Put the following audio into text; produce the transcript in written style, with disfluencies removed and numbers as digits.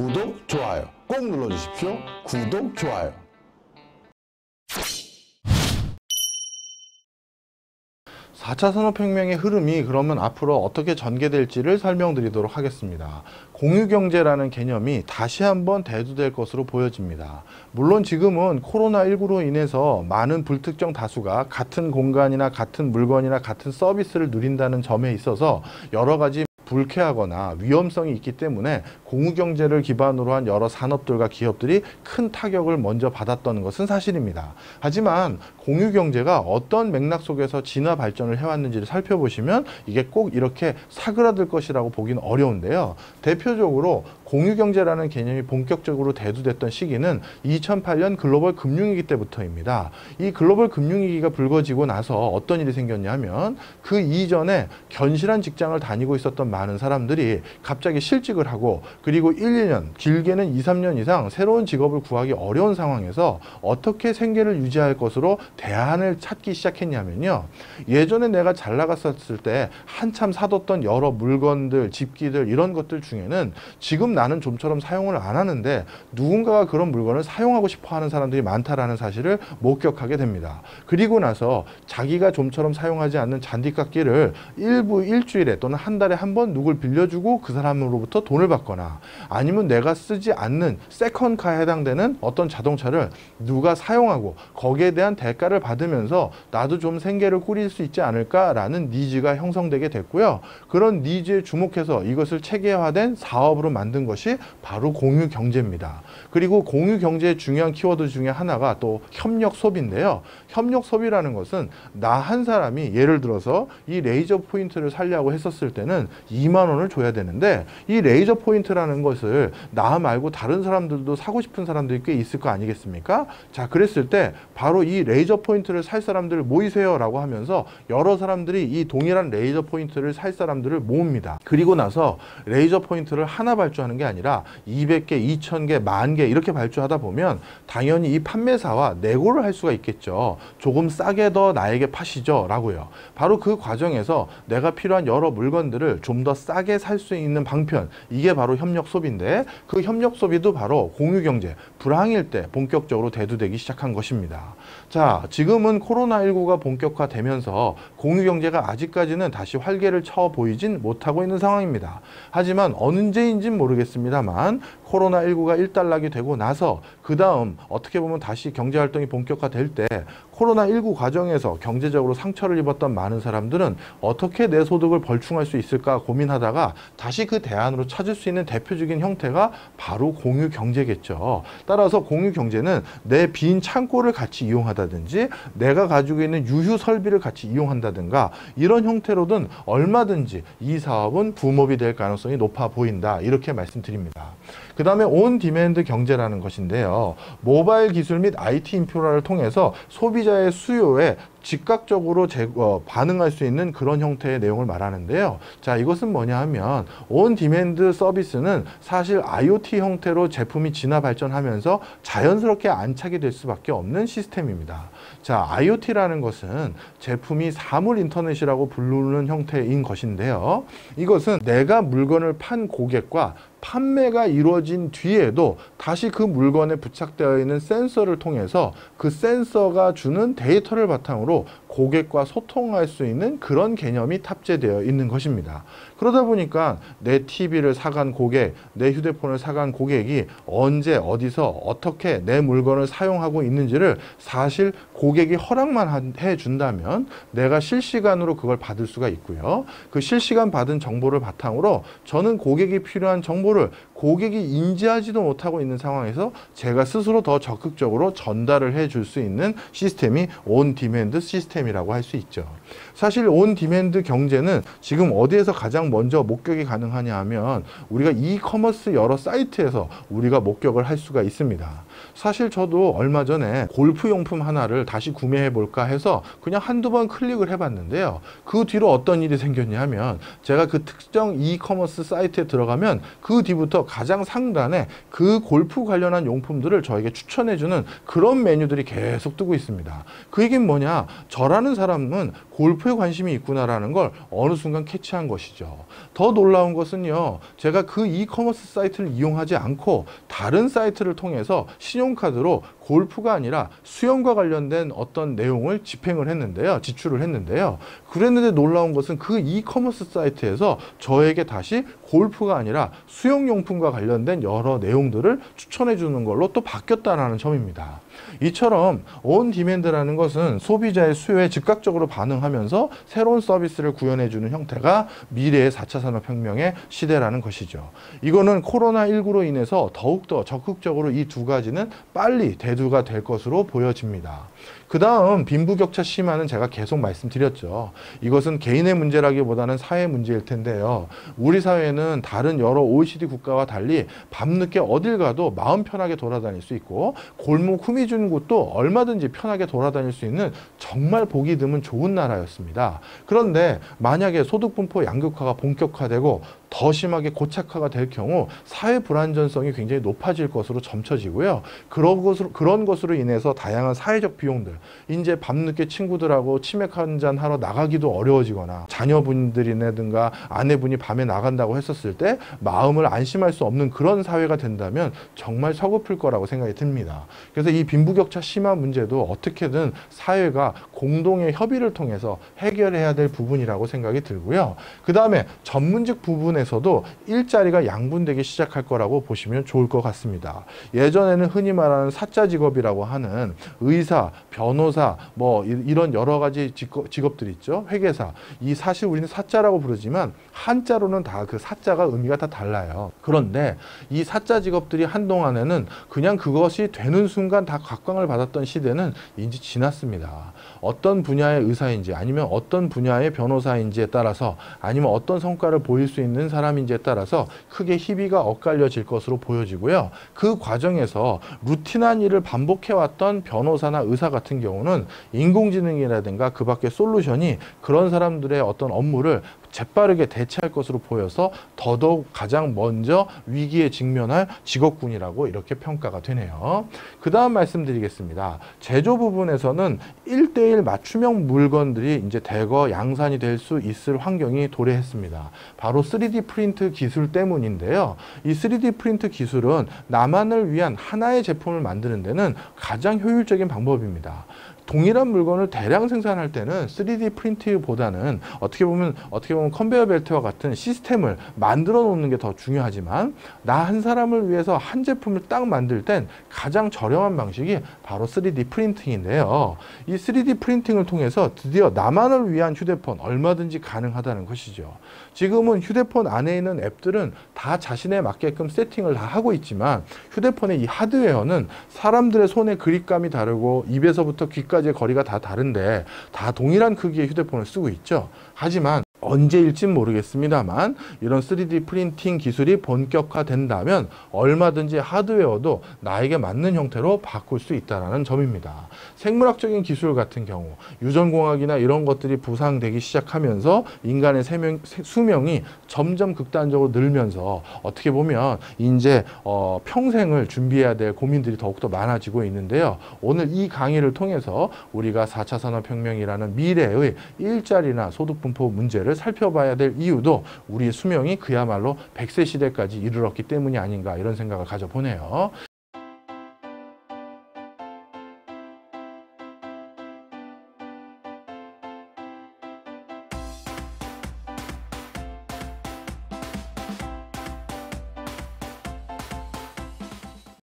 구독, 좋아요 꼭 눌러주십시오. 구독, 좋아요. 사 차 산업혁명의 흐름이 그러면 앞으로 어떻게 전개될지를 설명드리도록 하겠습니다. 공유경제라는 개념이 다시 한번 대두될 것으로 보여집니다. 물론 지금은 코로나19로 인해서 많은 불특정 다수가 같은 공간이나 같은 물건이나 같은 서비스를 누린다는 점에 있어서 여러 가지 불쾌하거나 위험성이 있기 때문에 공유경제를 기반으로 한 여러 산업들과 기업들이 큰 타격을 먼저 받았던 것은 사실입니다. 하지만 공유경제가 어떤 맥락 속에서 진화 발전을 해왔는지를 살펴보시면 이게 꼭 이렇게 사그라들 것이라고 보기는 어려운데요. 대표적으로 공유경제라는 개념이 본격적으로 대두됐던 시기는 2008년 글로벌 금융위기 때부터입니다. 이 글로벌 금융위기가 불거지고 나서 어떤 일이 생겼냐면 그 이전에 견실한 직장을 다니고 있었던 많은 사람들이 갑자기 실직을 하고 그리고 1, 2년, 길게는 2, 3년 이상 새로운 직업을 구하기 어려운 상황에서 어떻게 생계를 유지할 것으로 대안을 찾기 시작했냐면요. 예전에 내가 잘 나갔었을 때 한참 사뒀던 여러 물건들, 집기들 이런 것들 중에는 지금 나는 좀처럼 사용을 안 하는데 누군가가 그런 물건을 사용하고 싶어 하는 사람들이 많다라는 사실을 목격하게 됩니다. 그리고 나서 자기가 좀처럼 사용하지 않는 잔디깎기를 일주일에 또는 한 달에 한 번 누굴 빌려주고 그 사람으로부터 돈을 받거나 아니면 내가 쓰지 않는 세컨카에 해당되는 어떤 자동차를 누가 사용하고 거기에 대한 대가를 받으면서 나도 좀 생계를 꾸릴 수 있지 않을까라는 니즈가 형성되게 됐고요. 그런 니즈에 주목해서 이것을 체계화된 사업으로 만든 것이 바로 공유경제입니다. 그리고 공유경제의 중요한 키워드 중에 하나가 또 협력소비인데요. 협력소비라는 것은 나 한 사람이 예를 들어서 이 레이저 포인트를 살려고 했었을 때는 2만 원을 줘야 되는데 이 레이저 포인트라는 것을 나 말고 다른 사람들도 사고 싶은 사람들이 꽤 있을 거 아니겠습니까? 자, 그랬을 때 바로 이 레이저 포인트를 살 사람들 모이세요 라고 하면서 여러 사람들이 이 동일한 레이저 포인트를 살 사람들을 모읍니다. 그리고 나서 레이저 포인트를 하나 발주하는 게 아니라 200개, 2000개, 10,000개 이렇게 발주하다 보면 당연히 이 판매사와 내고를 할 수가 있겠죠. 조금 싸게 더 나에게 파시죠 라고요. 바로 그 과정에서 내가 필요한 여러 물건들을 좀 더 싸게 살 수 있는 방편, 이게 바로 협력소비인데 그 협력소비도 바로 공유경제, 불황일 때 본격적으로 대두되기 시작한 것입니다. 자, 지금은 코로나19가 본격화되면서 공유경제가 아직까지는 다시 활개를 쳐 보이진 못하고 있는 상황입니다. 하지만 언제인지는 모르겠습니다만 코로나19가 일단락이 되고 나서 그 다음 어떻게 보면 다시 경제활동이 본격화될 때 코로나19 과정에서 경제적으로 상처를 입었던 많은 사람들은 어떻게 내 소득을 벌충할 수 있을까 고민하다가 다시 그 대안으로 찾을 수 있는 대표적인 형태가 바로 공유경제겠죠. 따라서 공유경제는 내 빈 창고를 같이 이용하다든지 내가 가지고 있는 유휴 설비를 같이 이용한다든가 이런 형태로든 얼마든지 이 사업은 붐업이 될 가능성이 높아 보인다. 이렇게 말씀드립니다. 그 다음에 온 디맨드 경제라는 것인데요. 모바일 기술 및 IT 인프라를 통해서 소비자의 수요에 즉각적으로 반응할 수 있는 그런 형태의 내용을 말하는데요. 자, 이것은 뭐냐 하면 온 디맨드 서비스는 사실 IoT 형태로 제품이 진화 발전하면서 자연스럽게 안착이 될 수밖에 없는 시스템입니다. 자, IoT라는 것은 제품이 사물 인터넷이라고 부르는 형태인 것인데요. 이것은 내가 물건을 판 고객과 판매가 이루어진 뒤에도 다시 그 물건에 부착되어 있는 센서를 통해서 그 센서가 주는 데이터를 바탕으로 고객과 소통할 수 있는 그런 개념이 탑재되어 있는 것입니다. 그러다 보니까 내 TV를 사간 고객, 내 휴대폰을 사간 고객이 언제 어디서 어떻게 내 물건을 사용하고 있는지를 사실 고객이 허락만 해준다면 내가 실시간으로 그걸 받을 수가 있고요. 그 실시간 받은 정보를 바탕으로 저는 고객이 필요한 정보를 고객이 인지하지도 못하고 있는 상황에서 제가 스스로 더 적극적으로 전달을 해줄 수 있는 시스템이 온 디맨드 시스템이라고 할 수 있죠. 사실 온 디맨드 경제는 지금 어디에서 가장 먼저 목격이 가능하냐 하면 우리가 이커머스 여러 사이트에서 우리가 목격을 할 수가 있습니다. 사실 저도 얼마 전에 골프용품 하나를 다시 구매해 볼까 해서 그냥 한두 번 클릭을 해봤는데요. 그 뒤로 어떤 일이 생겼냐 하면 제가 그 특정 이커머스 사이트에 들어가면 그 뒤부터 가장 상단에 그 골프 관련한 용품들을 저에게 추천해주는 그런 메뉴들이 계속 뜨고 있습니다. 그 얘기는 뭐냐? 저라는 사람은 골프에 관심이 있구나라는 걸 어느 순간 캐치한 것이죠. 더 놀라운 것은요, 제가 그 이커머스 사이트를 이용하지 않고 다른 사이트를 통해서 신용카드로 골프가 아니라 수영과 관련된 어떤 내용을 지출을 했는데요. 그랬는데 놀라운 것은 그 이커머스 사이트에서 저에게 다시 골프가 아니라 수영용품과 관련된 여러 내용들을 추천해 주는 걸로 또 바뀌었다는 점입니다. 이처럼 온 디맨드라는 것은 소비자의 수요에 즉각적으로 반응하면서 새로운 서비스를 구현해 주는 형태가 미래의 4차 산업혁명의 시대라는 것이죠. 이거는 코로나19로 인해서 더욱더 적극적으로 이 두 가지는 빨리 대두가 될 것으로 보여집니다. 그 다음 빈부격차 심화는 제가 계속 말씀드렸죠. 이것은 개인의 문제라기보다는 사회 문제일 텐데요. 우리 사회는 다른 여러 OECD 국가와 달리 밤늦게 어딜 가도 마음 편하게 돌아다닐 수 있고 골목 후미준 곳도 얼마든지 편하게 돌아다닐 수 있는 정말 보기 드문 좋은 나라였습니다. 그런데 만약에 소득분포 양극화가 본격화되고 더 심하게 고착화가 될 경우 사회 불안전성이 굉장히 높아질 것으로 점쳐지고요. 그런 것으로 인해서 다양한 사회적 비용들, 이제 밤늦게 친구들하고 치맥 한잔 하러 나가기도 어려워지거나 자녀분들이라든가 아내분이 밤에 나간다고 했었을 때 마음을 안심할 수 없는 그런 사회가 된다면 정말 서글플 거라고 생각이 듭니다. 그래서 이 빈부격차 심화 문제도 어떻게든 사회가 공동의 협의를 통해서 해결해야 될 부분이라고 생각이 들고요. 그 다음에 전문직 부분에서도 일자리가 양분되기 시작할 거라고 보시면 좋을 것 같습니다. 예전에는 흔히 말하는 사자 직업이라고 하는 의사, 변호사, 뭐 이런 여러 가지 직업들이 있죠. 회계사. 이 사실 우리는 사자라고 부르지만 한자로는 다 그 사자가 의미가 다 달라요. 그런데 이 사자 직업들이 한동안에는 그냥 그것이 되는 순간 다 각광을 받았던 시대는 이제 지났습니다. 어떤 분야의 의사인지 아니면 어떤 분야의 변호사인지에 따라서 아니면 어떤 성과를 보일 수 있는 사람인지에 따라서 크게 희비가 엇갈려질 것으로 보여지고요. 그 과정에서 루틴한 일을 반복해왔던 변호사나 의사 같은 경우는 인공지능이라든가 그 밖의 솔루션이 그런 사람들의 어떤 업무를 재빠르게 대체할 것으로 보여서 더더욱 가장 먼저 위기에 직면할 직업군이라고 이렇게 평가가 되네요. 그 다음 말씀드리겠습니다. 제조 부분에서는 1:1 맞춤형 물건들이 이제 대거 양산이 될 수 있을 환경이 도래했습니다. 바로 3D 프린트 기술 때문인데요. 이 3D 프린트 기술은 나만을 위한 하나의 제품을 만드는 데는 가장 효율적인 방법입니다. 동일한 물건을 대량 생산할 때는 3D 프린트보다는 어떻게 보면 컨베이어 벨트와 같은 시스템을 만들어 놓는 게 더 중요하지만 나 한 사람을 위해서 한 제품을 딱 만들 땐 가장 저렴한 방식이 바로 3D 프린팅인데요. 이 3D 프린팅을 통해서 드디어 나만을 위한 휴대폰 얼마든지 가능하다는 것이죠. 지금은 휴대폰 안에 있는 앱들은 다 자신에 맞게끔 세팅을 다 하고 있지만 휴대폰의 이 하드웨어는 사람들의 손의 그립감이 다르고 입에서부터 귀까지의 거리가 다 다른데 다 동일한 크기의 휴대폰을 쓰고 있죠. 하지만 언제일진 모르겠습니다만 이런 3D 프린팅 기술이 본격화된다면 얼마든지 하드웨어도 나에게 맞는 형태로 바꿀 수 있다는 점입니다. 생물학적인 기술 같은 경우 유전공학이나 이런 것들이 부상되기 시작하면서 인간의 수명이 점점 극단적으로 늘면서 어떻게 보면 이제 평생을 준비해야 될 고민들이 더욱더 많아지고 있는데요. 오늘 이 강의를 통해서 우리가 4차 산업혁명이라는 미래의 일자리나 소득분포 문제를 살펴봐야 될 이유도 우리의 수명이 그야말로 100세 시대까지 이르렀기 때문이 아닌가 이런 생각을 가져보네요.